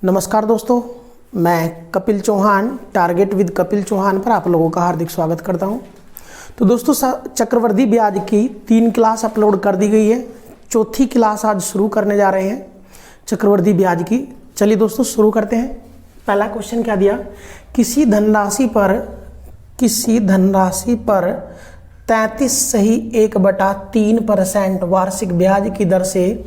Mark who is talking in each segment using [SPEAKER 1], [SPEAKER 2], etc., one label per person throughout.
[SPEAKER 1] नमस्कार दोस्तों, मैं कपिल चौहान टारगेट विद कपिल चौहान पर आप लोगों का हार्दिक स्वागत करता हूं। तो दोस्तों चक्रवृद्धि ब्याज की 3 क्लास अपलोड कर दी गई है। चौथी क्लास आज शुरू करने जा रहे हैं चक्रवृद्धि ब्याज की। चलिए दोस्तों शुरू करते हैं। पहला क्वेश्चन क्या दिया, किसी धनराशि पर 33.1/3% वार्षिक ब्याज की दर से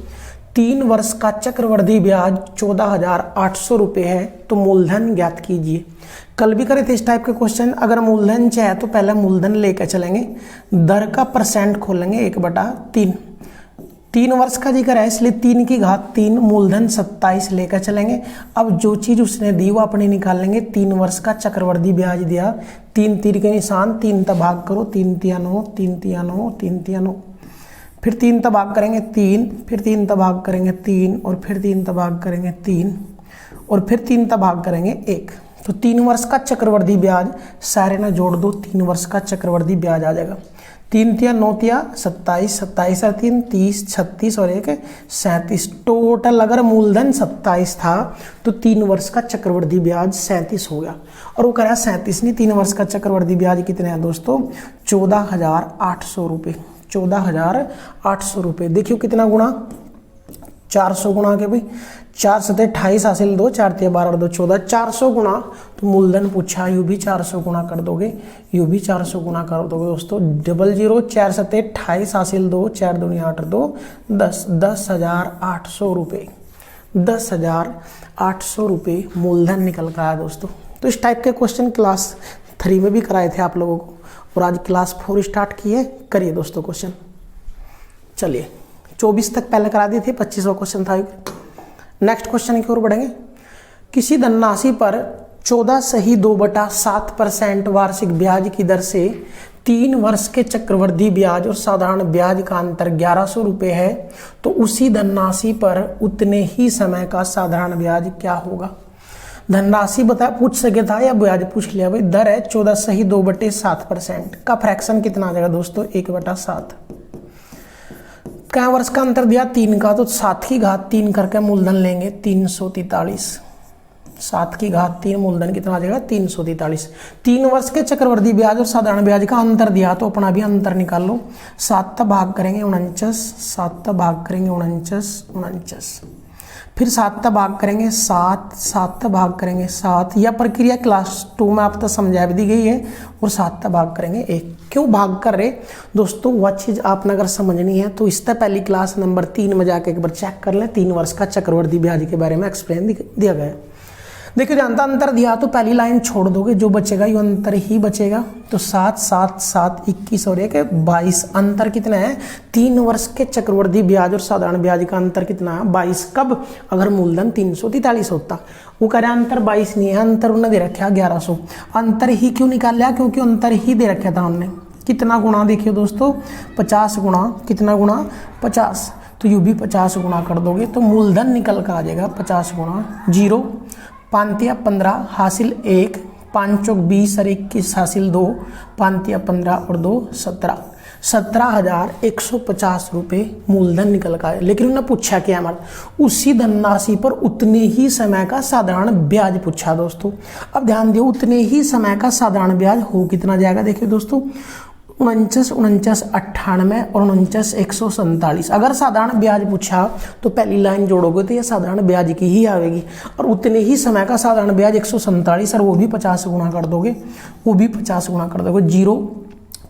[SPEAKER 1] 3 वर्ष का चक्रवृद्धि ब्याज 14,800 रुपये है, तो मूलधन ज्ञात कीजिए। कल भी करे थे इस टाइप के क्वेश्चन। अगर मूलधन चाहे तो पहले मूलधन लेकर चलेंगे, दर का परसेंट खोलेंगे 1/3। 3 वर्ष का जिक्र है इसलिए 3 की घात 3 मूलधन 27 लेकर चलेंगे। अब जो चीज उसने दी वो अपने निकाल लेंगे। 3 वर्ष का चक्रवृद्धि ब्याज दिया, 3 तीर के निशान, 3 तक भाग करो, 3 तिया 9, 3 तिया 9, 3 तिया 9, फिर 3 तक भाग करेंगे 3, फिर 3 तक भाग करेंगे 3, और फिर 3 तक भाग करेंगे 3, और फिर 3 तक भाग करेंगे 1। तो 3 वर्ष का चक्रवृद्धि ब्याज सारे ना जोड़ दो, 3 वर्ष का चक्रवृद्धि ब्याज आ जाएगा। 3 तिया 9 तिया 27, 27 और 3 30, 36 और 1 37। टोटल अगर मूलधन 27 था तो 3 वर्ष का चक्रवृद्धि ब्याज 37 हो गया। और वो कह रहा है 37 नहीं, 3 वर्ष का चक्रवृद्धि ब्याज कितने हैं दोस्तों, 14,800 रुपये। 14,800 रुपये। देखियो कितना गुणा, 400 गुणा के भाई 4 सते 28 हासिल 2, 4 तिया 12 और 2 14, 400 गुणा। तो मूलधन पूछा, यू भी 400 गुणा कर दोगे, यू भी 400 गुणा कर दोगे दोस्तों। 00 4 सते 28 हासिल 2, 4 दूनी 8 और 2 10, 10,800 रुपये। 10,800 रुपये मूलधन निकल कर आया दोस्तों। तो इस टाइप के क्वेश्चन क्लास 3 में भी कराए थे आप लोगों को, और आज क्लास 4 स्टार्ट किए। करिए दोस्तों क्वेश्चन। चलिए 24 तक पहले करा दिए थे, 25वां क्वेश्चन था। नेक्स्ट क्वेश्चन की ओर बढ़ेंगे। किसी धनराशि पर 14.2/7% वार्षिक ब्याज की दर से 3 वर्ष के चक्रवृद्धि ब्याज और साधारण ब्याज का अंतर 1100 रुपये है, तो उसी धनराशि पर उतने ही समय का साधारण ब्याज क्या होगा। धनराशि बता पूछ सके था या ब्याज पूछ लिया भाई। दर है 14.2/7% का फ्रैक्शन कितना आ जाएगा दोस्तों, 1/7। क्या वर्ष का अंतर दिया 3 का, तो 7 की घात 3 करके मूलधन लेंगे 343। 7 की घात 3 मूलधन कितना आ जाएगा, 343। 3 वर्ष के चक्रवृद्धि ब्याज और साधारण ब्याज का अंतर दिया तो अपना भी अंतर निकाल लो। 7 तक भाग करेंगे 49, 7 तक भाग करेंगे 49, फिर 7 तक भाग करेंगे 7, 7 तक भाग करेंगे 7। यह प्रक्रिया क्लास 2 में आप तक समझा भी दी गई है। और 7 तक भाग करेंगे 1। क्यों भाग कर रहे दोस्तों, वह चीज़ आपने अगर समझनी है तो इससे पहली क्लास नंबर 3 में जाकर एक बार चेक कर लें। 3 वर्ष का चक्रवृद्धि ब्याज के बारे में एक्सप्लेन दिया गया है। देखिए जानता अंतर दिया तो पहली लाइन छोड़ दोगे, जो बचेगा ये अंतर ही बचेगा। तो 7, 7, 7, 21 और 1 22। अंतर कितना है, 3 वर्ष के चक्रवृद्धि ब्याज और साधारण ब्याज का अंतर कितना है, 22। कब, अगर मूलधन 343 होता। वो कह रहा है अंतर 22 नहीं है, अंतर उन्होंने दे रखा 1100। अंतर ही क्यों निकाल लिया, क्योंकि अंतर ही दे रखा था हमने। कितना गुणा देखिए दोस्तों, 50 गुणा, कितना गुणा 50। तो यू भी 50 गुणा कर दोगे तो मूलधन निकल कर आ जाएगा 50 गुणा 0। 5 तिया 15 हासिल 1, 5 चौक 20 और 21 हासिल 2, 5 तिया 15 और 2 17। 17,150 रुपये मूलधन निकल का है। लेकिन उन्होंने पूछा क्या हमारा, उसी धनराशि पर उतने ही समय का साधारण ब्याज पूछा दोस्तों। अब ध्यान दियो, उतने ही समय का साधारण ब्याज हो कितना जाएगा, देखिए दोस्तों 49, 49, 98 और 49, 147। अगर साधारण ब्याज पूछा तो पहली लाइन जोड़ोगे तो यह साधारण ब्याज की ही आएगी। और उतने ही समय का साधारण ब्याज 147, और वो भी 50 गुणा कर दोगे, वो भी 50 गुणा कर दोगे। 0,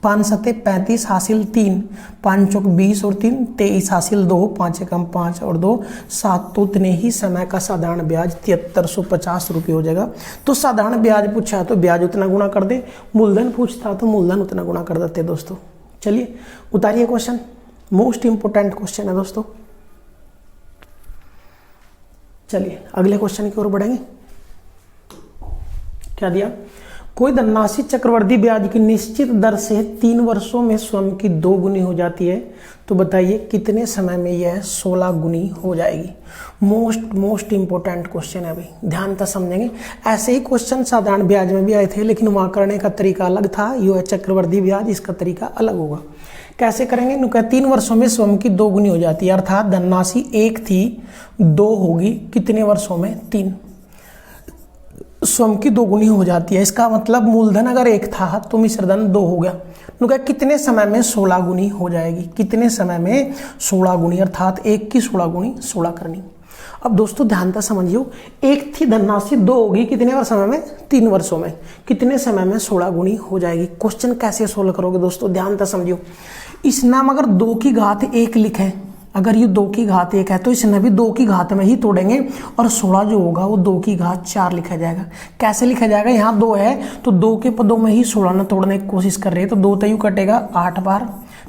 [SPEAKER 1] 5 सते 35 हासिल 3, 5 चौक 20 और 3 23 हासिल 2, 5 एकम 5 और 2 7। तो उतने ही समय का साधारण ब्याज 7350 रुपये हो जाएगा। तो साधारण ब्याज पूछा तो ब्याज उतना गुणा कर दे, मूलधन पूछता तो मूलधन उतना गुणा कर देते दोस्तों। चलिए उतारिए क्वेश्चन, मोस्ट इंपोर्टेंट क्वेश्चन है दोस्तों। चलिए अगले क्वेश्चन की ओर बढ़ेंगे। क्या दिया, कोई धनराशि चक्रवृद्धि ब्याज की निश्चित दर से 3 वर्षों में स्वयं की 2 गुनी हो जाती है, तो बताइए कितने समय में यह 16 गुनी हो जाएगी। मोस्ट इंपोर्टेंट क्वेश्चन है भाई, ध्यान से समझेंगे। ऐसे ही क्वेश्चन साधारण ब्याज में भी आए थे, लेकिन वहां करने का तरीका अलग था। यह है चक्रवृद्धि ब्याज, इसका तरीका अलग होगा। कैसे करेंगे, 3 वर्षों में स्वयं की 2 गुनी हो जाती है, अर्थात धनराशि 1 थी 2 होगी कितने वर्षों में, 3। स्वयं की दोगुनी हो जाती है। इसका मतलब मूलधन अगर 1 था तो मिश्रधन 2 हो गया। उनका कितने समय में 16 गुनी हो जाएगी, कितने समय में 16 गुनी, अर्थात 1 की 16 गुनी 16 करनी। अब दोस्तों ध्यानता समझियो, 1 थी धनराशि 2 होगी कितने समय में, 3 वर्षों में, कितने समय में 16 गुनी हो जाएगी। क्वेश्चन कैसे सोल्व करोगे दोस्तों, ध्यानता समझियो। इस नाम अगर 2 की घात 1 लिखे, अगर ये 2 की घात 1 है तो इसने भी 2 की घात में ही तोड़ेंगे और 16 जो होगा वो 2 की घात 4 लिखा जाएगा। कैसे लिखा जाएगा, यहाँ 2 है तो 2 के पदों में ही 16 न तोड़ने की कोशिश कर रहे हैं, तो 2 तयू कटेगा 8 बार,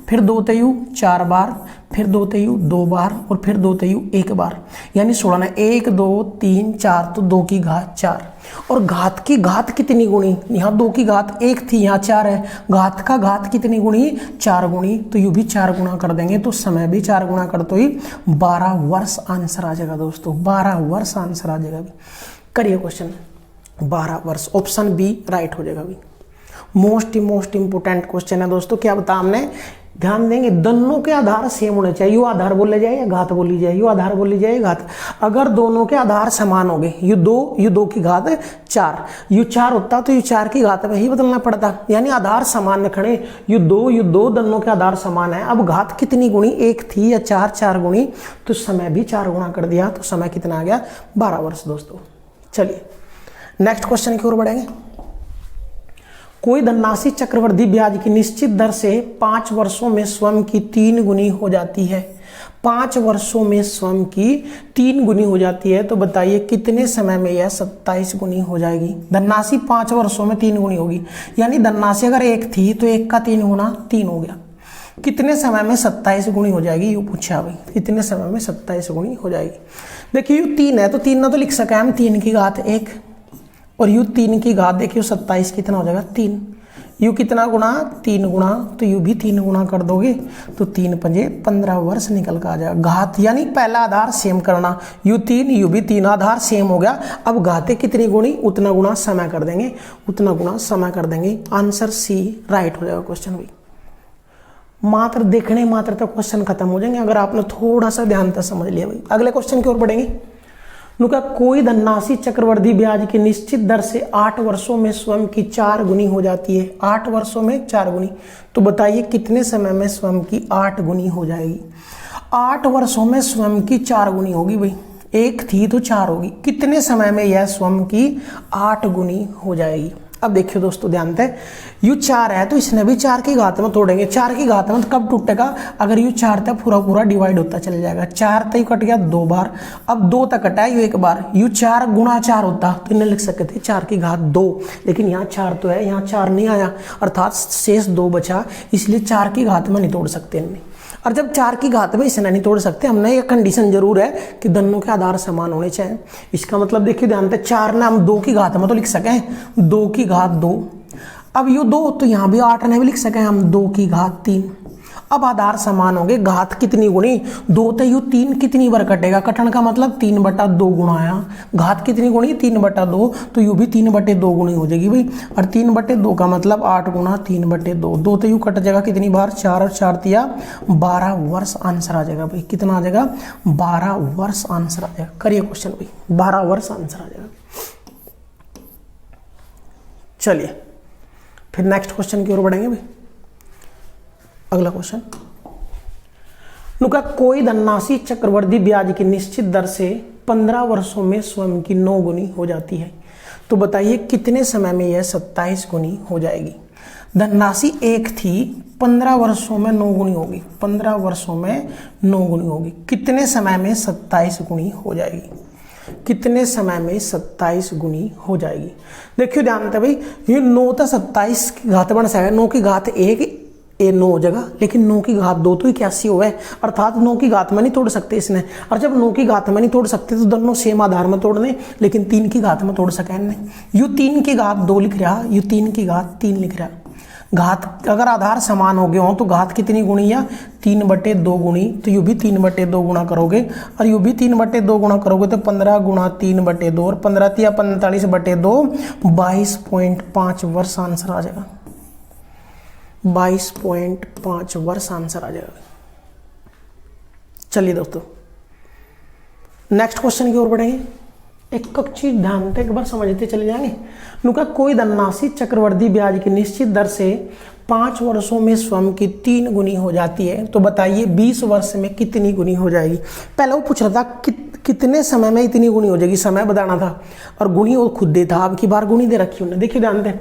[SPEAKER 1] फिर 2 तयू 4 बार, फिर 2 तयू 2 बार और फिर 2 तयू 1 बार, यानी 16 ने 1 2 3 4, तो 2 की घात 4। और घात की घात कितनी गुणी, यहाँ 2 की घात 1 थी, यहाँ 4 है, घात का घात कितनी गुणी, 4 गुणी, तो यू भी 4 गुणा कर देंगे तो समय भी 4 गुणा कर तो ही 12 वर्ष आंसर आ जाएगा दोस्तों, 12 वर्ष आंसर आ जाएगा। करिए क्वेश्चन, 12 वर्ष, ऑप्शन बी राइट हो जाएगा। मोस्ट इंपोर्टेंट क्वेश्चन है दोस्तों। क्या बता हमने, ध्यान देंगे, दोनों के आधार सेम होने चाहिए। यू आधार बोले जाए या घात बोली जाए, यू आधार बोली जाए घात। अगर दोनों के आधार समान हो गए, यू 2 की घात 4, यू 4 होता तो यू 4 की घात में ही बदलना पड़ता, यानी आधार समान रखने। यू 2 दोनों के आधार समान है। अब घात कितनी गुणी, 1 थी या 4 गुणी, तो समय भी 4 गुणा कर दिया, तो समय कितना आ गया, 12 वर्ष दोस्तों। चलिए नेक्स्ट क्वेश्चन की ओर बढ़ेंगे। कोई धनराशि चक्रवृद्धि ब्याज की निश्चित दर से 5 वर्षों में स्वयं की 3 गुनी हो जाती है। 5 वर्षों में स्वयं की 3 गुनी हो जाती है, तो बताइए कितने समय में यह 27 गुनी हो जाएगी। धनराशि 5 वर्षों में 3 गुनी होगी, यानी धनराशि अगर 1 थी तो 1 का 3 गुना 3 हो गया। कितने समय में 27 गुनी हो जाएगी, ये पूछा भाई, कितने समय में 27 गुनी हो जाएगी। देखिए यू 3 है तो 3 ना तो लिख सका हम, 3 की घात 1, और यू 3 की घात देखिए 27 कितना हो जाएगा 3, यू कितना गुणा 3 गुणा, तो यू भी 3 गुणा कर दोगे तो 3 पंजे 15 वर्ष निकल कर आ जाएगा। घात यानी पहला आधार सेम करना, यू 3 यू भी 3, आधार सेम हो गया। अब घाते कितनी गुणी, उतना गुणा समय कर देंगे, उतना गुणा समय कर देंगे। आंसर सी राइट हो जाएगा क्वेश्चन भी। मात्र देखने मात्र तक क्वेश्चन खत्म हो जाएंगे अगर आपने थोड़ा सा ध्यान से समझ लिया भाई। अगले क्वेश्चन की ओर बढ़ेंगे। नुका कोई धनराशि चक्रवृद्धि ब्याज की निश्चित दर से 8 वर्षों में स्वयं की 4 गुनी हो जाती है। 8 वर्षों में 4 गुनी, तो बताइए कितने समय में स्वयं की 8 गुनी हो जाएगी। 8 वर्षों में स्वयं की 4 गुनी होगी भाई, 1 थी तो 4 होगी, कितने समय में यह स्वयं की 8 गुनी हो जाएगी। अब देखिए दोस्तों ध्यान से, यू 4 है तो इसने भी 4 की घात में तोड़ेंगे। 4 की घात में कब टूटेगा, अगर यू 4 तक पूरा डिवाइड होता चला जाएगा। 4 तक कट गया 2 बार, अब 2 तक कटा है यू 1 बार। यू 4 गुणा 4 होता तो इन्हें लिख सकते थे 4 की घात 2, लेकिन यहाँ 4 तो है, यहाँ 4 नहीं आया, अर्थात शेष 2 बचा, इसलिए 4 की घात में नहीं तोड़ सकते इनमें। और जब 4 की घात में इसने नहीं तोड़ सकते, हमने ये कंडीशन जरूर है कि दोनों के आधार समान होने चाहिए। इसका मतलब देखिए ध्यान से, 4 ने हम 2 की घात में तो लिख सकें 2 की घात 2, अब यू 2 तो यहाँ भी 8 ने भी लिख सकें हम 2 की घात 3। अब आधार समान होंगे, घात कितनी गुणी, 2 तो यू 3 कितनी बार कटेगा, कटन का मतलब 3/2 गुणा आया। घात कितनी गुणी 3/2, तो यू भी 3/2 गुणी हो जाएगी भाई, और 3/2 का मतलब 8 गुणा 3/2, 2 तो यू कट जाएगा कितनी बार, 4 और 4 तिया 12 वर्ष आंसर आ जाएगा भाई। कितना आ जाएगा, 12 वर्ष आंसर आ जाएगा। करिए क्वेश्चन भाई, 12 वर्ष आंसर आ जाएगा। चलिए फिर नेक्स्ट क्वेश्चन की ओर बढ़ेंगे भाई। अगला क्वेश्चन, नुका कोई धनराशि चक्रवृद्धि ब्याज की निश्चित दर से 15 वर्षों में स्वयं की 9 गुनी हो जाती है, तो बताइए कितने समय में यह 27 गुनी हो जाएगी। धनराशि 1 थी, 15 वर्षों में 9 गुनी होगी, 15 वर्षों में 9 गुनी होगी, कितने समय में 27 गुनी हो जाएगी, कितने समय में 27 गुनी हो जाएगी। देखिए ध्यान से भाई, ये 9 था 27 की घात बन सकता है, 9 की घात 1 ये 9 हो जाएगा, लेकिन 9 की घात 2 तो 81 हुआ है, अर्थात 9 की घात में नहीं तोड़ सकते इसने। और जब 9 की घात में नहीं तोड़ सकते तो दोनों सेम आधार में तोड़ दें, लेकिन 3 की घात में तोड़ सके इनने। यू 3 की घात 2 लिख रहा, यू 3 की घात 3 लिख रहा। घात अगर आधार समान हो गए हो तो घात कितनी गुणी या 3/2 गुणी, तो यू भी 3/2 गुणा करोगे, और यू भी 3/2 गुणा करोगे तो 15 गुणा 3/2 और 15 तिया 45/2, 22.5 वर्ष आंसर आ जाएगा। 22.5 वर्ष आंसर आ जाएगा। चलिए दोस्तों नेक्स्ट क्वेश्चन की ओर बढ़ेंगे। एक चीज ध्यान से एक बार समझते चले जाएंगे। नुका कोई धनराशि चक्रवृद्धि ब्याज की निश्चित दर से 5 वर्षों में स्वयं की 3 गुनी हो जाती है, तो बताइए 20 वर्ष में कितनी गुनी हो जाएगी। पहले वो पूछ रहा था कितने समय में इतनी गुनी हो जाएगी, समय बताना था, और गुनी वो खुद दे था। अब की बार गुनी दे रखी उन्होंने, देखिए ध्यान दें,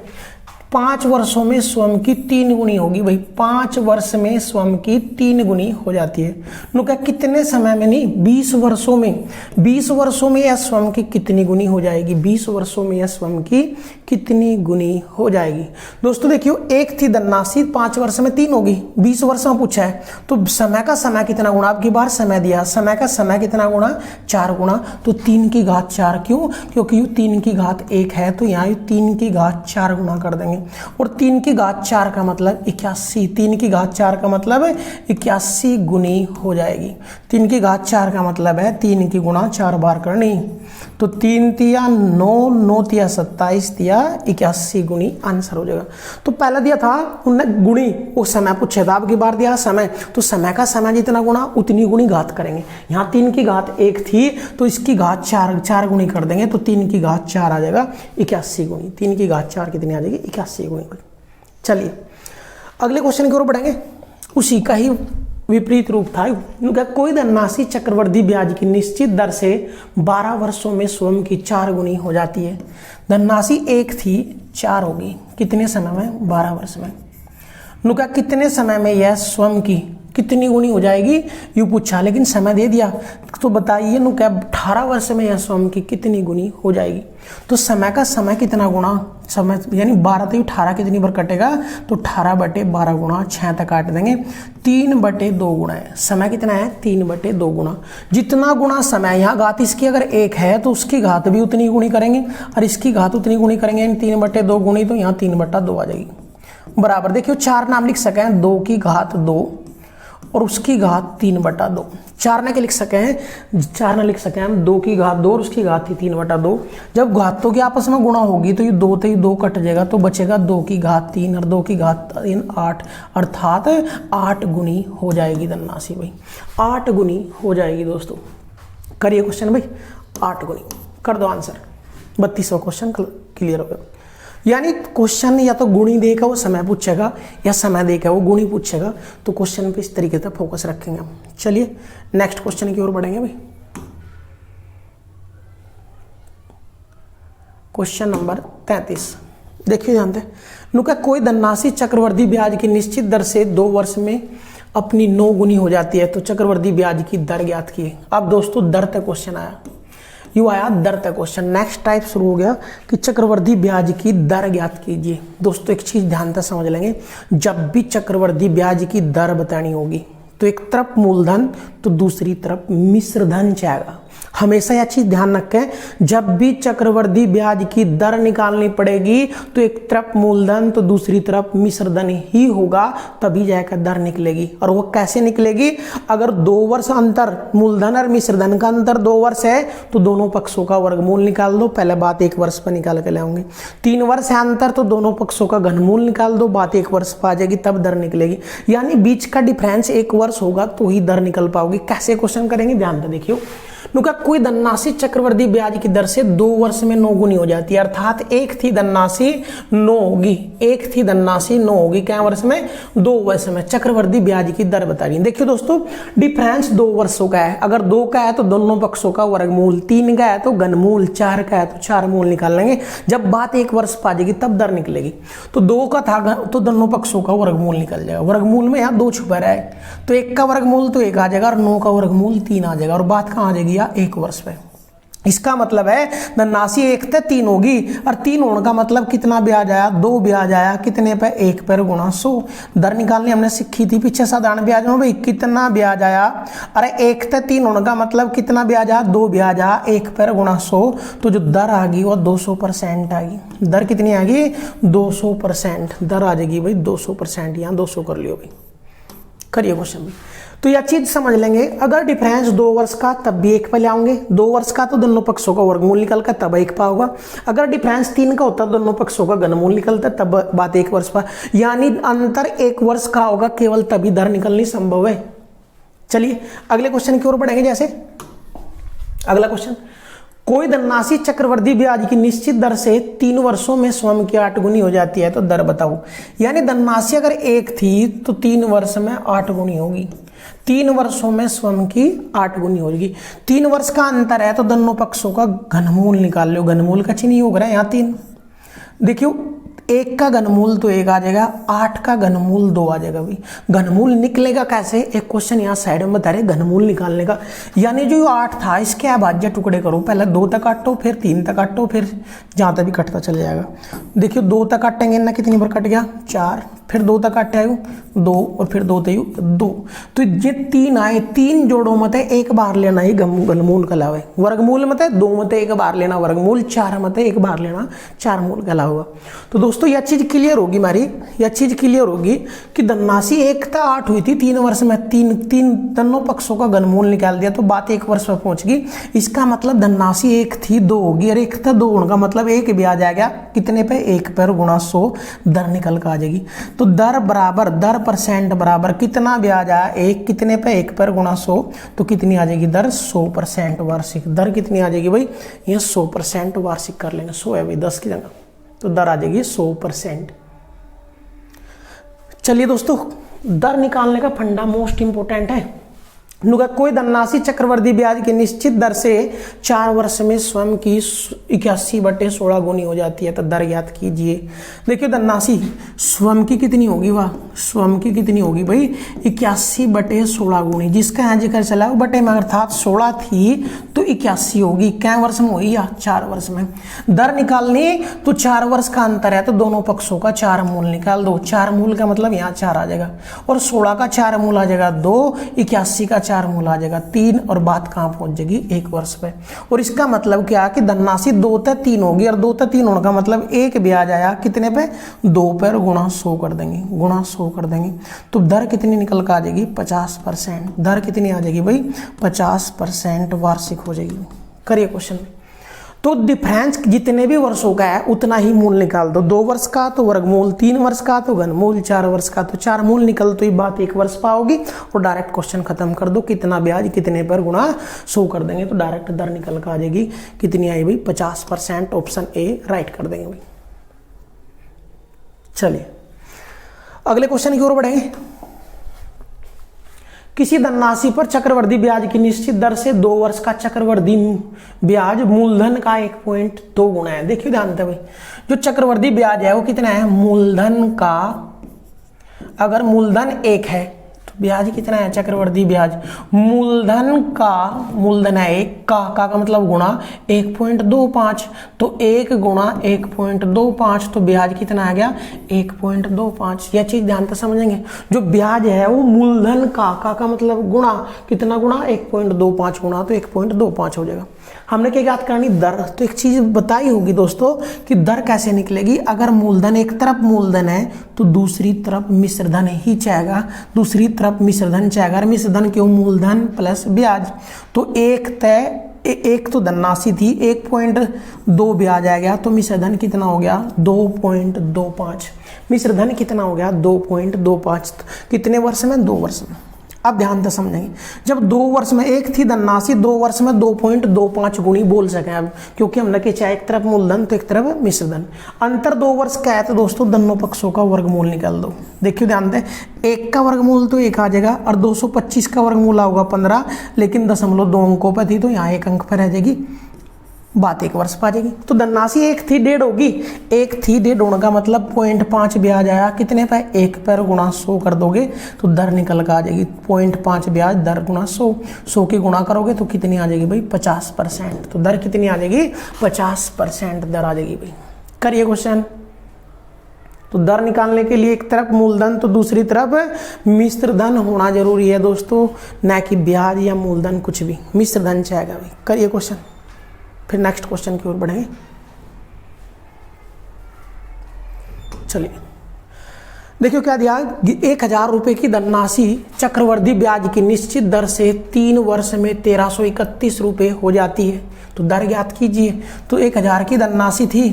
[SPEAKER 1] 5 वर्षों में स्वयं की 3 गुनी होगी भाई। 5 वर्ष में स्वयं की 3 गुनी हो जाती है। नुका कितने समय में नहीं, 20 वर्षों में। 20 वर्षों में यह स्वयं की कितनी गुनी हो जाएगी, 20 वर्षों में यह स्वयं की कितनी गुनी हो जाएगी। दोस्तों देखियो, एक थी धनराशि, 5 वर्ष में 3 होगी, 20 वर्ष में पूछा है, तो समय का समय कितना गुणा, आपकी बार समय दिया, समय का समय कितना गुणा, 4 गुणा, तो 3 की घात 4। क्यों, क्योंकि 3 की घात 1 है, तो यहाँ 3 की घात 4 गुणा कर देंगे, और 3 की घात 4 का मतलब 81। 3 की घात 4 का मतलब 81 गुनी हो जाएगी। 3 की घात 4 का मतलब है 3 की गुणा 4 बार करनी, तो 3 तिया 9, 9 तिया 27 तिया 81 गुनी आंसर हो जाएगा। तो पहले दिया था उन्होंने गुणी, वो समय पूछे था, अब की बार दिया समय, तो समय का समय जितना गुणा उतनी गुनी घात करेंगे। यहाँ 3 की घात 1 थी, तो इसकी घात 4 गुनी कर देंगे, तो 3 की घात 4 आ जाएगा 81 गुनी। 3 की घात 4 कितनी आ जाएगी, 81 गुनी। चलिए अगले क्वेश्चन की ओर बढ़ेंगे, उसी का ही विपरीत रूप था। कोई धनराशि चक्रवृद्धि ब्याज की निश्चित दर से 12 वर्षों में स्वयं की 4 गुनी हो जाती है। धनराशि 1 थी, 4 होगी, कितने समय में, 12 वर्ष में। नुका कितने समय में यह स्वयं की कितनी गुनी हो जाएगी, यूं पूछा, लेकिन समय दे दिया, तो बताइए नुका 18 वर्ष में यह स्वयं की कितनी गुनी हो जाएगी। तो समय का समय कितना गुणा, समय यानी 12 तो 18 कितनी बार कटेगा, तो 18/12 गुणा 6 तक काट देंगे, 3/2 गुणा है। समय कितना है, 3/2 गुणा। जितना गुणा समय, यहाँ घात इसकी अगर 1 है तो उसकी घात भी उतनी गुणी करेंगे, और इसकी घात उतनी गुणी करेंगे, 3/2 गुणी, तो यहाँ 3/2 आ जाएगी। बराबर देखियो 4 नाम लिख सके हैं, 2 की घात 2 और उसकी घात 3/2। 4 ने क्या लिख सके हैं, 4 ने लिख सके हैं हम 2 की घात 2 और उसकी घात थी 3/2। जब घातों की आपस में गुणा होगी तो ये 2 से 2 कट जाएगा, तो बचेगा 2 की घात 3 और 2 की घात 3 8, अर्थात 8 गुनी हो जाएगी धनराशि भाई, 8 गुनी हो जाएगी। दोस्तों करिए क्वेश्चन भाई, 8 गुनी कर दो आंसर। 32वां क्वेश्चन क्लियर हो गया। यानी क्वेश्चन या तो गुणी देगा वो समय पूछेगा, या समय देगा वो गुणी पूछेगा, तो क्वेश्चन पे इस तरीके से फोकस रखेंगे हम। चलिए नेक्स्ट क्वेश्चन की ओर बढ़ेंगे भाई। क्वेश्चन नंबर 33 देखिए ध्यान से। नुका कोई धनराशि चक्रवृद्धि ब्याज की निश्चित दर से 2 वर्ष में अपनी 9 गुनी हो जाती है, तो चक्रवृद्धि ब्याज की दर ज्ञात की। अब दोस्तों दर तक क्वेश्चन आया, यू आया दर तक क्वेश्चन। नेक्स्ट टाइप शुरू हो गया कि चक्रवृद्धि ब्याज की दर ज्ञात कीजिए। दोस्तों एक चीज ध्यान से समझ लेंगे, जब भी चक्रवृद्धि ब्याज की दर बतानी होगी तो एक तरफ मूलधन तो दूसरी तरफ मिश्र धन जाएगा। हमेशा यह चीज ध्यान रखें, जब भी चक्रवृद्धि ब्याज की दर निकालनी पड़ेगी तो एक तरफ मूलधन तो दूसरी तरफ मिश्र धन ही होगा, तभी जाकर दर निकलेगी। और वो कैसे निकलेगी, अगर 2 वर्ष अंतर, मूलधन और मिश्र धन का अंतर 2 वर्ष है तो दोनों पक्षों का वर्गमूल निकाल दो, पहले बात 1 वर्ष पर निकाल के लाओगे। 3 वर्ष है अंतर तो दोनों पक्षों का घनमूल निकाल दो, बात 1 वर्ष पर आ जाएगी, तब दर निकलेगी। यानी बीच का डिफरेंस 1 वर्ष होगा तो ही दर निकल पाओगी। कैसे क्वेश्चन करेंगे ध्यान से देखियो। नुका कोई धनराशि चक्रवृद्धि ब्याज की दर से 2 वर्ष में 9 गुनी हो जाती है, अर्थात 1 थी धनराशि 9 होगी, 1 थी धनराशि 9 होगी, क्या वर्ष में, 2 वर्ष में चक्रवृद्धि ब्याज की दर बता रही है। देखिए दोस्तों डिफरेंस 2 वर्षों का है, अगर 2 का है तो दोनों पक्षों का वर्गमूल, 3 का है तो घनमूल, 4 का है तो 4 मूल निकाल लेंगे। जब बात 1 वर्ष पा जाएगी तब दर निकलेगी। तो 2 का था तो दोनों पक्षों का वर्गमूल निकल जाएगा। वर्गमूल में यहाँ 2 छुपा रहा है, तो 1 का वर्गमूल तो 1 आ जाएगा और 9 का वर्गमूल 3 आ जाएगा, और बात कहाँ आ जाएगी, 1 वर्ष पे। इसका मतलब है धनराशि 1 से 3 होगी, और 3 होने का मतलब कितना ब्याज आया, 2 ब्याज आया, कितने पे, 1 पर गुणा 100। दर निकालनी हमने सीखी थी पीछे साधारण ब्याज में भाई, कितना ब्याज आया, अरे 1 से 3 होने का मतलब कितना ब्याज आया, 2 ब्याज आया, 1 पर गुणा 100, तो जो दर आ गई वो 200% आ गई। दर कितनी आ गई, 200% दर आ जाएगी भाई, 200%। यहाँ 200 कर लियो भाई, करिए क्वेश्चन में। तो यह चीज समझ लेंगे, अगर डिफरेंस 2 वर्ष का तब भी 1 पे लाओगे, 2 वर्ष का तो दोनों पक्षों का वर्गमूल निकल कर तब 1 पा होगा। अगर डिफरेंस 3 का होता दोनों पक्षों का घनमूल निकलता तब बात 1 वर्ष पर, यानी अंतर 1 वर्ष का होगा केवल, तभी दर निकलनी संभव है। चलिए अगले क्वेश्चन की ओर बढ़ेंगे। जैसे अगला क्वेश्चन, कोई धनराशि चक्रवृद्धि ब्याज की निश्चित दर से 3 वर्षों में स्वयं की 8 गुनी हो जाती है तो दर बताओ। यानी धनराशि अगर 1 थी तो 3 वर्ष में 8 गुनी होगी, 3 वर्षों में स्वयं की 8 गुनी होगी। 3 वर्ष का अंतर है तो दोनों पक्षों का घनमूल निकाल लो। घनमूल का चिन्ह हो रहा है यहाँ 3। देखियो 1 का घनमूल तो 1 आ जाएगा, 8 का घनमूल 2 आ जाएगा। भाई घनमूल निकलेगा कैसे, एक क्वेश्चन यहाँ साइड में बता रहे घनमूल निकालने का। यानी जो 8 था इसके अभाज्य टुकड़े करो, पहले 2 तक काटो, फिर 3 तक काटो, फिर जहाँ तक भी कटता चल जाएगा। देखियो 2 तक काटेंगे ना, कितनी बार कट गया 4, फिर 2 तक काटे आयु 2 और फिर 2 तयु 2। तो ये 3 आए, 3 जोड़ों मत एक बार लेना ही घनमूल कहलावे। वर्गमूल मत 2 मत एक बार लेना वर्गमूल, 4 मत एक बार लेना 4 मूल कहलावेगा। तो दोस्तों यह चीज क्लियर होगी हमारी, यह चीज क्लियर होगी कि धनराशि 1 था 8 हुई थी 3 वर्ष में, 3 दोनों पक्षों का घनमूल निकाल दिया तो बात 1 वर्ष में पहुंच गई। इसका मतलब धनराशि 1 थी 2 होगी और 1 था 2 होने का मतलब 1 ब्याज आ गया कितने पे, 1 पर गुणा 100 दर निकल कर आ जाएगी। तो दर बराबर दर परसेंट बराबर कितना ब्याज आया 1 कितने पे, 1 पर गुणा 100 तो कितनी आ जाएगी दर 100% वार्षिक। दर कितनी आ जाएगी भाई, ये 100% वार्षिक कर लेंगे, 100 है भाई 10 की जगह, तो दर आ जाएगी 100%। चलिए दोस्तों दर निकालने का फंडा मोस्ट इंपोर्टेंट है। नुका कोई धनराशि चक्रवृद्धि ब्याज की निश्चित दर से 4 वर्ष में स्वयं की 81/16 गुनी हो जाती है तो दर ज्ञात कीजिए। देखिए धनराशि स्वयं की कितनी होगी, वाह स्वयं की कितनी होगी भाई 81/16 गुनी, जिसका यहाँ जिक्र चला बटे में अर्थात 16 थी तो 81 होगी। क्या वर्ष में हुई या 4 वर्ष में। दर निकालनी तो 4 वर्ष का अंतर है तो दोनों पक्षों का 4 मूल निकाल दो। 4 मूल का मतलब यहाँ 4 आ जाएगा और 16 का 4 मूल आ जाएगा 2, 81 का 4 मूल आ जाएगा 3 और बात कहां पहुंच जाएगी 1 वर्ष पे। और इसका मतलब क्या कि धनराशि 2 से 3 होगी और 2 से 3 होने का मतलब 1 ब्याज आया कितने पे, 2 पर गुणा 100 कर देंगे, गुणा 100 कर देंगे तो दर कितनी निकल कर आ जाएगी 50%। दर कितनी आ जाएगी भाई 50% वार्षिक हो जाएगी। करिए क्वेश्चन। तो डिफरेंस जितने भी वर्षों का है उतना ही मूल निकाल दो। 2 वर्ष का तो वर्गमूल, 3 वर्ष का तो घनमूल, 4 वर्ष का तो 4 मूल निकल तो ये बात 1 वर्ष पाओगी और डायरेक्ट क्वेश्चन खत्म कर दो। कितना ब्याज कितने पर गुणा 100 कर देंगे तो डायरेक्ट दर निकल कर आ जाएगी। कितनी आई भाई 50%, ऑप्शन ए राइट कर देंगे भाई। चलिए अगले क्वेश्चन की ओर बढ़ेंगे। किसी धनराशि पर चक्रवृद्धि ब्याज की निश्चित दर से 2 वर्ष का चक्रवृद्धि ब्याज मूलधन का 1.2 गुना है। देखिए ध्यान से भाई जो चक्रवृद्धि ब्याज है वो कितना है, मूलधन का, अगर मूलधन 1 है तो ब्याज कितना है चक्रवृद्धि ब्याज, मूलधन का, मूलधन है 1 का मतलब गुणा 1.25 तो 1 गुणा 1.25 तो ब्याज कितना आ गया 1.25। यह चीज ध्यान से समझेंगे। जो ब्याज है वो मूलधन का मतलब गुणा कितना, गुणा 1.25 गुणा तो 1.25 हो जाएगा। हमने क्या याद करनी दर, तो एक चीज बताई होगी दोस्तों कि दर कैसे निकलेगी। अगर मूलधन एक तरफ मूलधन है तो दूसरी तरफ मिश्रधन ही चाहेगा, दूसरी तरफ मिश्रधन चाहेगा। मिश्रधन क्यों, मूलधन प्लस ब्याज। तो एक तो धनराशि थी 1.2 ब्याज आ गया तो मिश्रधन कितना हो गया 2.25। मिश्रधन कितना हो गया 2.25। कितने वर्ष में, 2 वर्ष में। अब ध्यान से समझेंगे, जब 2 वर्ष में 1 थी धनराशि 2 वर्ष में 2.25 गुणी बोल सके अब, क्योंकि हमने कि चाहे एक तरफ मूलधन तो एक तरफ मिश्रधन। अंतर 2 वर्ष का है तो दोस्तों दोनों पक्षों का वर्गमूल निकाल दो। देखिए ध्यान दें 1 का वर्गमूल तो 1 आ जाएगा और 225 का वर्गमूल आऊगा 15, लेकिन 0.2 अंकों पर थी तो यहाँ 1 अंक पर रह जाएगी, बात 1 वर्ष पा जाएगी। तो धनराशि 1 थी 1.5 होगी, 1 थी 1.5 होने का मतलब 0.5 ब्याज आया कितने पे, 1 पर गुणा 100 कर दोगे तो दर निकल कर आ जाएगी 0.5 ब्याज दर गुणा 100 की गुणा करोगे तो कितनी आ जाएगी भाई 50%। तो दर कितनी आ जाएगी 50% दर आ जाएगी भाई। करिए क्वेश्चन। तो दर निकालने के लिए एक तरफ मूलधन तो दूसरी तरफ मिश्रधन होना जरूरी है दोस्तों, न कि ब्याज या मूलधन, कुछ भी मिश्रधन चाहेगा भाई। करिए क्वेश्चन, फिर नेक्स्ट क्वेश्चन की ओर बढ़ेंगे। चलिए देखियो क्या दिया, 1000 रुपए की धनराशि चक्रवृद्धि ब्याज की निश्चित दर से 3 वर्ष में 1331 रुपए हो जाती है तो दर ज्ञात कीजिए। तो 1000 की धनराशि थी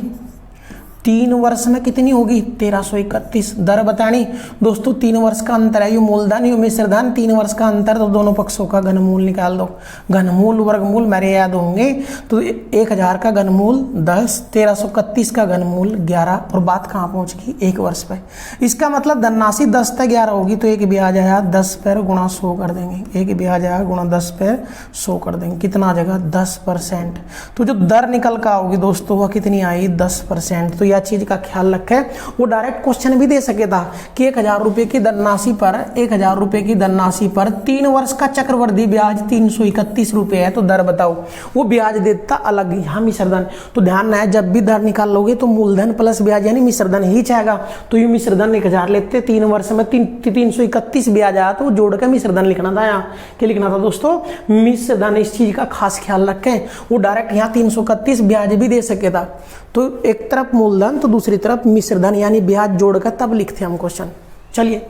[SPEAKER 1] 3 वर्ष में कितनी होगी 1331। दर बतानी दोस्तों, 3 वर्ष का अंतर है, ये मूलधन ये मिश्रधन, 3 वर्ष का अंतर, तो दोनों पक्षों का घनमूल निकाल दो। घनमूल वर्गमूल मेरे याद होंगे, तो 1000 का घनमूल 10, 1331 का घनमूल 11, और बात कहाँ पहुंच गई 1 वर्ष पे। इसका मतलब धनराशि 10 तक 11 होगी, तो एक ब्याज आया 10 पर गुणा 100 कर देंगे, एक ब्याज आया गुणा 10 पर 100 कर देंगे, कितना आ जाएगा 10%। तो जो दर निकल का होगी दोस्तों वह कितनी आई 10%। तो यह चीज का ख्याल रखें। वो डायरेक्ट क्वेश्चन भी दे सके था कि 1000 रुपए की धनराशि पर 1000 रुपए की धनराशि पर 3 वर्ष का चक्रवृद्धि ब्याज 331 रुपए है, तो दर बताओ। वो ब्याज देता अलग, यहाँ मिश्रधन। तो ध्यान है, जब भी दर निकाल लोगे तो मूलधन प्लस ब्याज यानी मिश्रधन ही चाहेगा। तो ये मिश्रधन 1000 लेते, 3 वर्ष में 331 ब्याज आया, तो जोड़ के मिश्रधन लिखना था। यहाँ क्या लिखना था दोस्तों, मिश्रधन। इस चीज का खास ख्याल रखें। वो डायरेक्ट यहाँ 331 ब्याज भी दे सके था, तो एक तरफ मूलधन तो दूसरी तरफ मिश्रधन यानी ब्याज जोड़कर तब लिखते हम क्वेश्चन। चलिए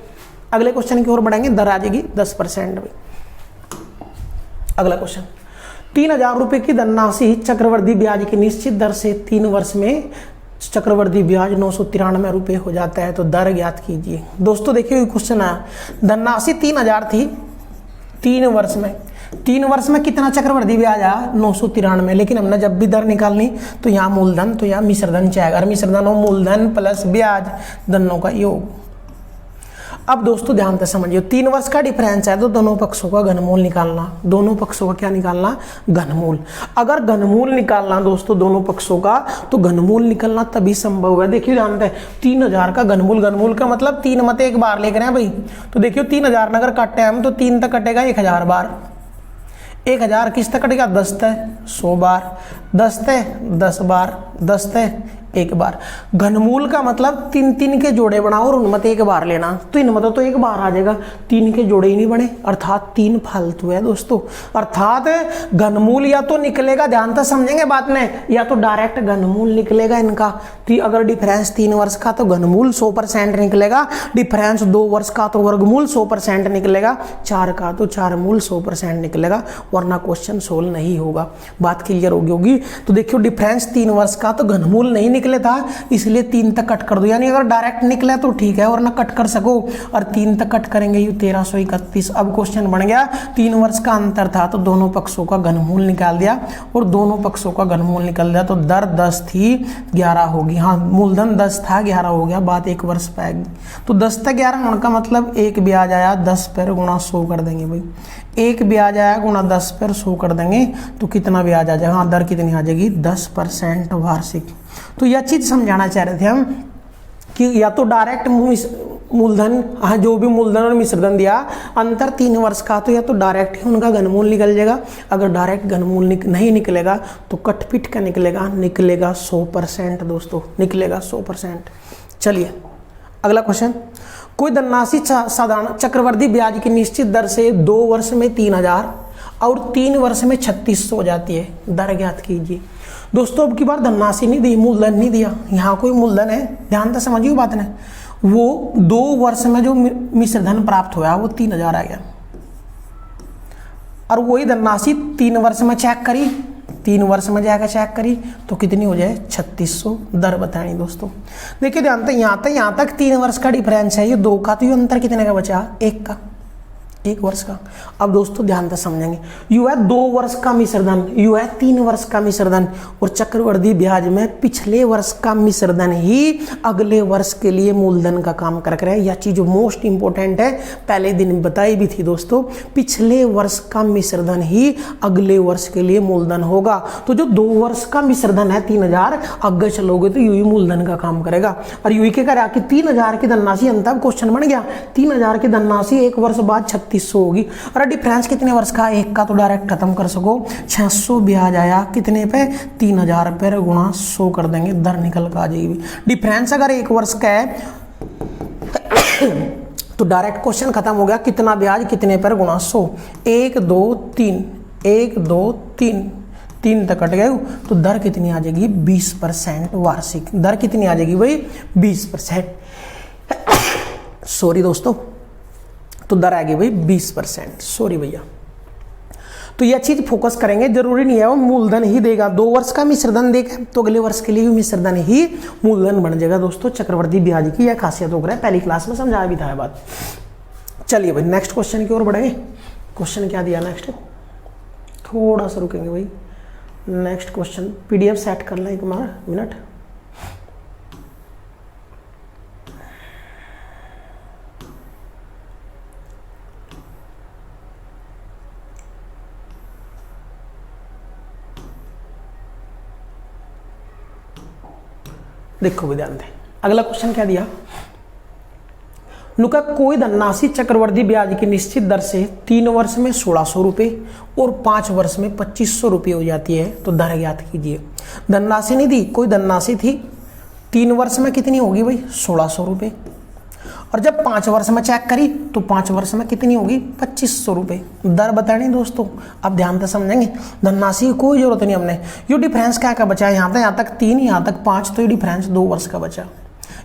[SPEAKER 1] अगले क्वेश्चन की ओर बढ़ेंगे। दर आ जाएगी 10%। अगला क्वेश्चन, 3000 रुपए की धनराशि चक्रवृद्धि ब्याज की निश्चित दर से 3 वर्ष में चक्रवृद्धि ब्याज 993 रुपए हो जाता है, तो दर ज्ञात कीजिए। दोस्तों देखिए क्वेश्चन आया, धनराशि 3000 थी 3 वर्ष में, 3 वर्ष में कितना चक्रवृद्धि ब्याज आया 993, लेकिन हमने जब भी दर निकालनी तो यहाँ मूलधन तो यहाँ मिश्रधन चाहेगा, और मिश्रधन हो मूलधन प्लस ब्याज दोनों का योग। अब दोस्तों ध्यान से समझिए, 3 वर्ष का डिफरेंस है तो दोनों पक्षों का घनमूल निकालना। दोनों पक्षों का क्या निकालना, घनमूल। अगर घनमूल निकालना दोस्तों दोनों पक्षों का, तो घनमूल निकलना तभी संभव है। देखिए जानते हैं 3000 का घनमूल, घनमूल का मतलब 3 मत एक बार लेकर हैं भाई। तो देखियो 3000 अगर काटे हम तो 3 तक कटेगा 1000 बार, 1000 किस तक कटेगा 10 तक 100 बार, 10 तक 10 बार, 10 तक 1 बार। घनमूल का मतलब 3 के जोड़े बनाओ और उनमें 1 बार लेना, तो इनमें तो 1 बार आ जाएगा, 3 के जोड़े ही नहीं बने, अर्थात 3 फालतू है दोस्तों। अर्थात घनमूल या तो निकलेगा, ध्यान से समझेंगे बात में, या तो डायरेक्ट घनमूल निकलेगा इनका। तो अगर डिफरेंस 3 वर्ष का तो घनमूल 100% निकलेगा, डिफरेंस 2 वर्ष का तो वर्गमूल 100% निकलेगा, 4 का तो 4 मूल 100% निकलेगा, वरना क्वेश्चन सोल्व नहीं होगा। बात क्लियर होगी। तो देखियो डिफरेंस 3 वर्ष का तो घनमूल नहीं निकले था, इसलिए 3 तक कट कर दो, यानी अगर डायरेक्ट निकले तो ठीक है, वरना कट कर सको, और 3 तक कट करेंगे ये 1331। अब क्वेश्चन बन गया 3 वर्ष का अंतर था तो दोनों पक्षों का घनमूल निकाल दिया, और दोनों पक्षों का घनमूल निकल दिया, तो दर 10 थी 11 होगी। हाँ मूलधन 10 था 11 हो गया, बात 1 वर्ष पे आएगी। तो 10 तक 11 होने का मतलब 1 ब्याज आया 10 पर गुणा 100 कर देंगे भाई, 1 ब्याज आया गुणा 10 पर 100 कर देंगे, तो कितना ब्याज आ जाएगा, हाँ दर कितनी आ जाएगी 10% वार्षिक। तो यह चीज समझाना चाह रहे थे हम कि या तो डायरेक्ट मूलधन, हाँ जो भी मूलधन और मिश्रधन दिया अंतर 3 वर्ष का, तो या तो डायरेक्ट ही उनका घनमूल निकल जाएगा। अगर डायरेक्ट घनमूल नहीं निकलेगा तो कटपिट का निकलेगा 100% दोस्तों, निकलेगा 100%। चलिए अगला क्वेश्चन, कोई धनराशि साधारण चक्रवृद्धि ब्याज की निश्चित दर से 2 वर्ष में 3000 और 3 वर्ष में 3600 हो जाती है, दर ज्ञात कीजिए। दोस्तों अब की बार धनराशि नहीं दी, मूलधन नहीं दिया, यहाँ कोई मूलधन है, ध्यान से समझिए बात ने। वो 2 वर्ष में जो मिश्रधन प्राप्त हुआ वो 3000 आ गया, और वही धनराशि 3 वर्ष में चेक करी, 3 वर्ष में जाकर चेक करी तो कितनी हो जाए 3600। दर बतानी दोस्तों, देखिए ध्यान से यहाँ तक 3 वर्ष का डिफरेंस है, ये 2 का, तो ये अंतर कितने का बचा 1 का, 1 वर्ष का। अब दोस्तों ध्यान से समझेंगे, यू है 2 वर्ष का मिश्रधन, यू है 3 वर्ष का मिश्रधन, और चक्रवृद्धि ब्याज में पिछले वर्ष का मिश्रधन ही अगले वर्ष के लिए मूलधन का काम कर रहा है। यह चीज मोस्ट इंपोर्टेंट है, पहले दिन बताई भी थी दोस्तों, पिछले वर्ष का मिश्रधन ही अगले वर्ष के लिए मूलधन होगा। तो जो 2 वर्ष का मिश्रधन है 3000, आगे चलोगे तो यू ही मूलधन का काम करेगा, और यू ही क्या करेगा कि 3000 की धनराशि, अंत क्वेश्चन बन गया 3000 की धनराशि 1 वर्ष बाद 3600 होगी, और डिफरेंस कितने वर्ष का 1 का, तो डायरेक्ट खत्म कर सको, 600 ब्याज आया कितने पे 3000 पर गुणा 100 कर देंगे, दर निकल कर आ जाएगी। डिफरेंस अगर 1 वर्ष का है तो डायरेक्ट क्वेश्चन खत्म हो गया, कितना ब्याज कितने पर गुणा 100, 1 2 3 1 2 3 तक कट गए, तो दर कितनी आ जाएगी 20% वार्षिक। दर कितनी आ जाएगी भाई 20%, सॉरी दोस्तों, तो दर आ गई भाई 20%, सॉरी भैया। तो यह चीज फोकस करेंगे, जरूरी नहीं है वो मूलधन ही देगा। 2 वर्ष का मिश्रधन देगा तो अगले वर्ष के लिए भी मिश्रधन ही मूलधन बन जाएगा। दोस्तों चक्रवृद्धि ब्याज की यह खासियत हो गया, पहली क्लास में समझाया भी था यह बात। चलिए भाई नेक्स्ट क्वेश्चन की ओर बढ़ेंगे। क्वेश्चन क्या दिया नेक्स्ट, थोड़ा सा रुकेंगे भाई। नेक्स्ट क्वेश्चन पीडीएफ सेट कर लें एक मिनट। देखो भी ध्यान दें, अगला क्वेश्चन क्या दिया, नुका कोई धनराशि चक्रवृद्धि ब्याज की निश्चित दर से 3 वर्ष में 1600 रुपये और 5 वर्ष में 2500 रुपये हो जाती है, तो दर ज्ञात कीजिए। धनराशि नहीं दी, कोई धनराशि थी, 3 वर्ष में कितनी होगी भाई 1600 रुपये, और जब 5 वर्ष में चेक करी तो 5 वर्ष में कितनी होगी 2500 रुपये। दर बतानी दोस्तों, अब ध्यान से समझेंगे, धनराशि की कोई जरूरत नहीं हमने। ये डिफरेंस क्या का बचा, यहाँ तक 3 यहाँ तक 5, तो ये डिफरेंस 2 वर्ष का बचा।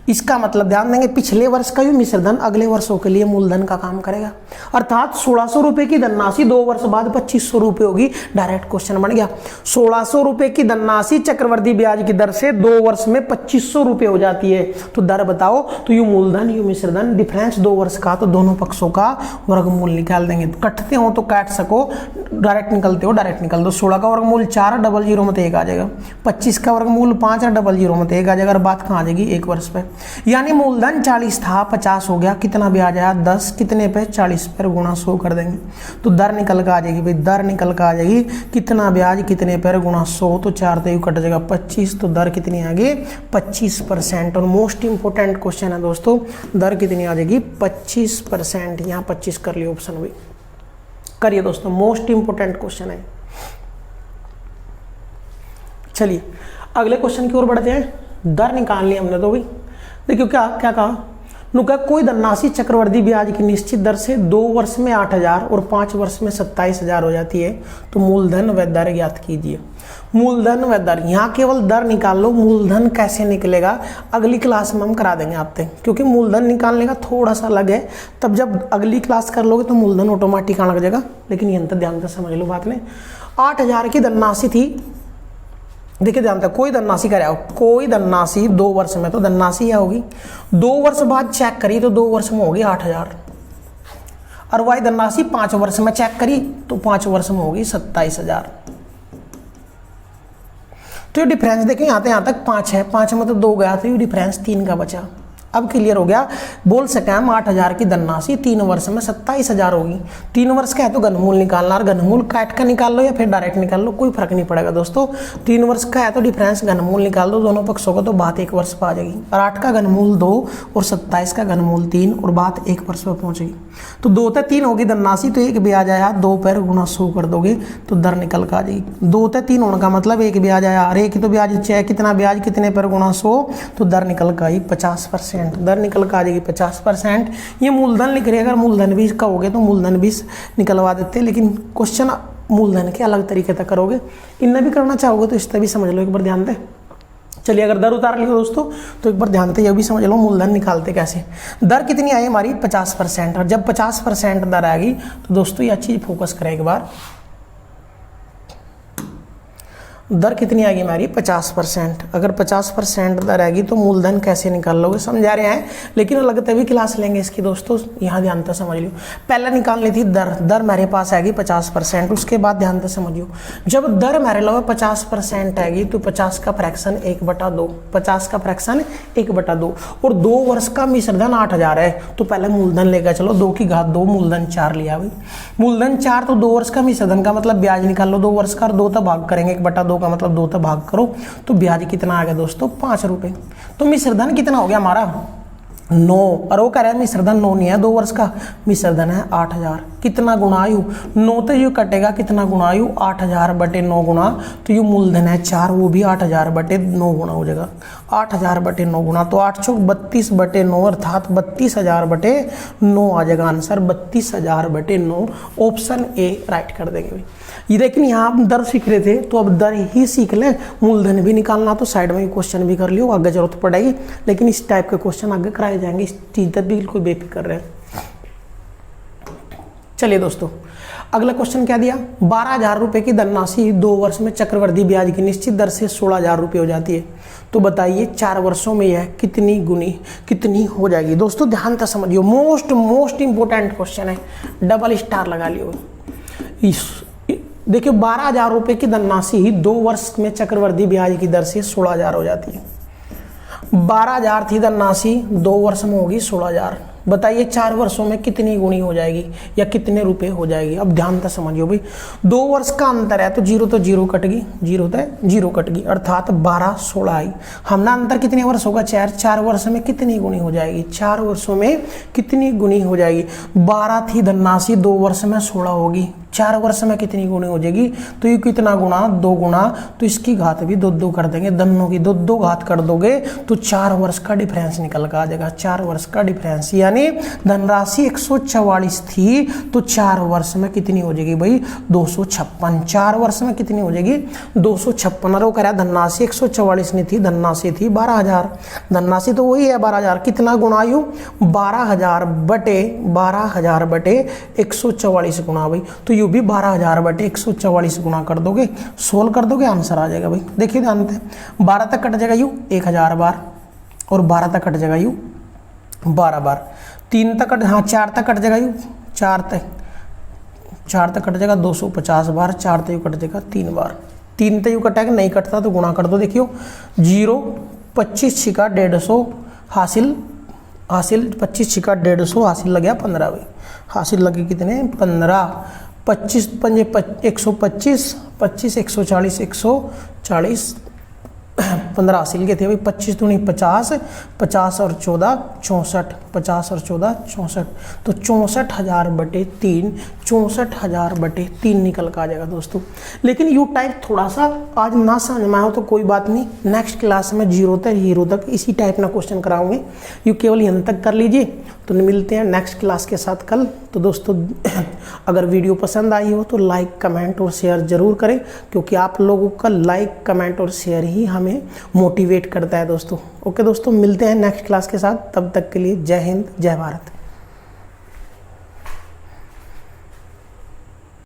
[SPEAKER 1] इसका मतलब ध्यान देंगे पिछले वर्ष का भी मिश्रधन अगले वर्षों के लिए मूलधन का काम करेगा, अर्थात 1600 रुपए की धनराशि 2 वर्ष बाद 2500 रुपए होगी। डायरेक्ट क्वेश्चन बन गया, 1600 रुपए की धनराशि चक्रवृद्धि ब्याज की दर से 2 वर्ष में 2500 रुपए हो जाती है, तो दर बताओ। तो यू मूलधन यू मिश्रधन, डिफरेंस 2 वर्ष का, तो दोनों पक्षों का वर्गमूल निकाल देंगे। कटते हो तो काट सको, डायरेक्ट निकलते हो डायरेक्ट निकल दो। 16 का वर्गमूल 4 और 00 में 1 आ जाएगा, 25 का वर्गमूल 5 और 00 में 1 आ जाएगा, और बात कहाँ आ जाएगी 1 वर्ष पे। यानी मूलधन 40 था 50 हो गया, कितना ब्याज आया 10, कितने पे 40 पर गुणा 100 कर देंगे, तो दर निकल कर आ जाएगी भाई, दर निकल कर आ जाएगी कितना ब्याज कितने पर गुणा 100, तो 4 तो कट जाएगा 25, तो दर कितनी आ गई 25%। और मोस्ट इंपोर्टेंट क्वेश्चन है दोस्तों, दर कितनी आ जाएगी 25%। यहाँ 25 कर लियो ऑप्शन भी करिए दोस्तों, मोस्ट इंपोर्टेंट क्वेश्चन है। चलिए अगले क्वेश्चन की ओर बढ़ते हैं। दर निकाल ली हमने तो भाई, देखियो क्या क्या कहा, नुका कोई धनराशि चक्रवृद्धि ब्याज की निश्चित दर से 2 वर्ष में 8000 और 5 वर्ष में 27000 हो जाती है, तो मूलधन व दर ज्ञात कीजिए। मूलधन व दर, यहाँ केवल दर निकाल लो, मूलधन कैसे निकलेगा अगली क्लास में हम करा देंगे आपसे, क्योंकि मूलधन निकालने का थोड़ा सा अलग है, तब जब अगली क्लास कर लोगे तो मूलधन ऑटोमेटिक आने लग जाएगा। लेकिन यंत्र ध्यान से समझ लो बात में, 8000 की धनराशि थी, देखिए ध्यान से, कोई धनराशि का कोई धनराशि 2 वर्ष में, तो धनराशि क्या होगी 2 वर्ष बाद चेक करी तो 2 वर्ष में होगी 8000, और वही धनराशि 5 वर्ष में चेक करी तो 5 वर्ष में होगी 27000। तो ये डिफरेंस देखिए, यहाँ तक 5 है, 5 में तो 2 गया, तो ये डिफरेंस 3 का बचा। अब क्लियर हो गया, बोल सके हम 8000 की धनराशि 3 वर्ष में 27000 होगी। 3 वर्ष का है तो घनमूल निकालना, और घनमूल काट कर निकाल लो या फिर डायरेक्ट निकाल लो, कोई फर्क नहीं पड़ेगा दोस्तों। 3 वर्ष का है तो डिफरेंस घनमूल निकाल दो दोनों पक्षों को, तो बात 1 वर्ष पर आ जाएगी। और 8 का घनमूल 2 और 27 का घनमूल 3, और बात 1 वर्ष पर पहुंचेगी। तो 2 से 3 होगी धनराशि, तो 1 ब्याज आया, 2 पर गुणा 100 कर दोगे तो दर निकल कर आ जाएगी। 2 से 3 होने का मतलब 1 ब्याज आया, और 1 तो ब्याज चाहे कितना ब्याज कितने पर गुणा 100, तो दर निकल कर आई 50%। दर निकल कर आ जाएगी 50%। ये मूलधन लिख रहे, अगर मूलधन भी कहोगे तो मूलधन भी निकलवा देते, लेकिन क्वेश्चन मूलधन के अलग तरीके से करोगे, इन्हें भी करना चाहोगे तो इस तरह भी समझ लो, एक बार ध्यान दे। चलिए अगर दर उतार लियो दोस्तों तो एक बार ध्यान से यह भी समझ लो मूलधन निकालते कैसे। दर कितनी आई हमारी 50%, और जब 50% दर आएगी तो दोस्तों यह चीज फोकस करें एक बार, दर कितनी आएगी हमारी 50%। अगर 50% दर आएगी तो मूलधन कैसे निकाल लोगे समझा रहे हैं, लेकिन अलग तभी क्लास लेंगे इसकी दोस्तों, यहाँ ध्यान से समझ लियो। पहले निकालनी थी दर, दर मेरे पास आएगी 50%, उसके बाद ध्यान से समझियो, जब दर मेरे लगे 50% आएगी तो 50 का फ्रैक्शन 1/2, 50 का फ्रैक्शन 1/2, और 2 वर्ष का मिश्रधन 8000 है, तो पहले मूलधन लेकर चलो, 2 की घात 2, मूलधन 4 लिया भाई। मूलधन 4 तो 2 वर्ष का मिश्रधन का मतलब ब्याज निकाल लो 2 वर्ष का, और 2 तक भाग करेंगे, 1/2 का मतलब 2 तक भाग करो, तो ब्याज कितना आ गया दोस्तों 5 रुपए। तो मिश्रधन कितना हो गया हमारा 9, और वो कह रहा है मिश्रधन 9 नहीं है 2 वर्ष का, मिश्रधन है 8000। कितना गुणा आयु 9 तो यू कटेगा, कितना गुणा आयु 8000/9 गुणा, तो यू मूलधन है 4, वो भी 8000/9 गुणा हो जाएगा, 8000/9 गुणा, तो 8 चौक 32/9 अर्थात 32000/9 आ जाएगा आंसर, 32000/9। ऑप्शन ए राइट कर देंगे भाई। ये लेकिन यहाँ हम दर सीख रहे थे तो अब दर ही सीख लें, मूलधन भी निकालना तो साइड में क्वेश्चन भी कर लियो, आगे जरूरत पड़ेगी, लेकिन इस टाइप के क्वेश्चन आगे कराए जाएंगे, इस चीज पर बिल्कुल बेफिक्र रहे। चलिए दोस्तों अगला क्वेश्चन क्या दिया, 12,000 रुपए की धनराशि 2 वर्ष में चक्रवृद्धि ब्याज की निश्चित दर से 16,000 रुपये हो जाती है। तो बताइए 4 वर्षों में यह कितनी हो जाएगी। दोस्तों ध्यान से समझियो, मोस्ट इंपोर्टेंट क्वेश्चन है, डबल स्टार लगा लियो। देखिए 12,000 रुपए की धनराशि 2 वर्ष में चक्रवृद्धि ब्याज की दर से 16,000 हो जाती है। 12,000 थी धनराशि, 2 वर्ष में होगी 16,000। बताइए 4 वर्षों में कितनी गुनी हो जाएगी या कितने रुपए हो जाएगी। अब ध्यान से समझियो भाई, 2 वर्ष का अंतर है तो जीरो कट गई, जीरो कट गई, अर्थात 12 16 आई। हमने अंतर कितने वर्ष होगा, 4 वर्ष में कितनी गुनी हो जाएगी, 4 वर्षों में कितनी गुनी हो जाएगी। 12 थी धनराशि, 2 वर्ष में 16 होगी, 4 वर्ष में कितनी गुनी हो जाएगी। तो ये कितना गुना, 2 गुना, तो इसकी घात भी 2 कर देंगे, दोनों की 2 घात कर दोगे तो 4 वर्ष का डिफरेंस निकल कर आ जाएगा। 4 वर्ष का डिफरेंस, यानी धनराशि 144 थी तो 4 वर्ष में कितनी हो जाएगी भाई, 256। 4 वर्ष में कितनी हो जाएगी, 256। और वो कह रहा धनराशि 144 नहीं थी, धनराशि थी 12,000। धनराशि तो वही है 12,000, कितना गुना आयु, 12,000 बटे 144 गुना भाई। तो यू भी 12,000 बटे 144 गुना कर दोगे, सोल्व कर दोगे, आंसर आ जाएगा भाई। देखिए ध्यान से, 12 तक कट जाएगा यू 1000 बार, और 12 तक कट जाएगा यू 12 बार, 3 तक कट, हाँ 4 तक कट जाएगा यू 4 तक कट जाएगा 250 बार, 4 तक यू कट जाएगा 3 बार, 3 तक यू कटेगा, नहीं कटता तो गुणा कर दो। देखियो 0 25 छिका 150 हासिल 25 छिका 150 हासिल लग गया 15 भाई, हासिल लगे कितने 15, 25 पंजे 125, 25 140, 140 15 हासिल के थे भाई, 25 दूनी 50, 50 और 14 64, 50 और 14 64, तो 64,000 बटे 3, 64,000 बटे 3 निकल कर आ जाएगा दोस्तों। लेकिन यू टाइप थोड़ा सा आज ना समझ में आया तो कोई बात नहीं, नेक्स्ट क्लास में 0 तक हीरो तक इसी टाइप ना क्वेश्चन कराऊंगे, यू केवल यहाँ तक कर लीजिए। तो मिलते हैं नेक्स्ट क्लास के साथ कल। तो दोस्तों अगर वीडियो पसंद आई हो तो लाइक कमेंट और शेयर जरूर करें, क्योंकि आप लोगों का लाइक कमेंट और शेयर ही हमें मोटिवेट करता है दोस्तों। ओके दोस्तों, मिलते हैं नेक्स्ट क्लास के साथ, तब तक के लिए जय हिंद जय भारत।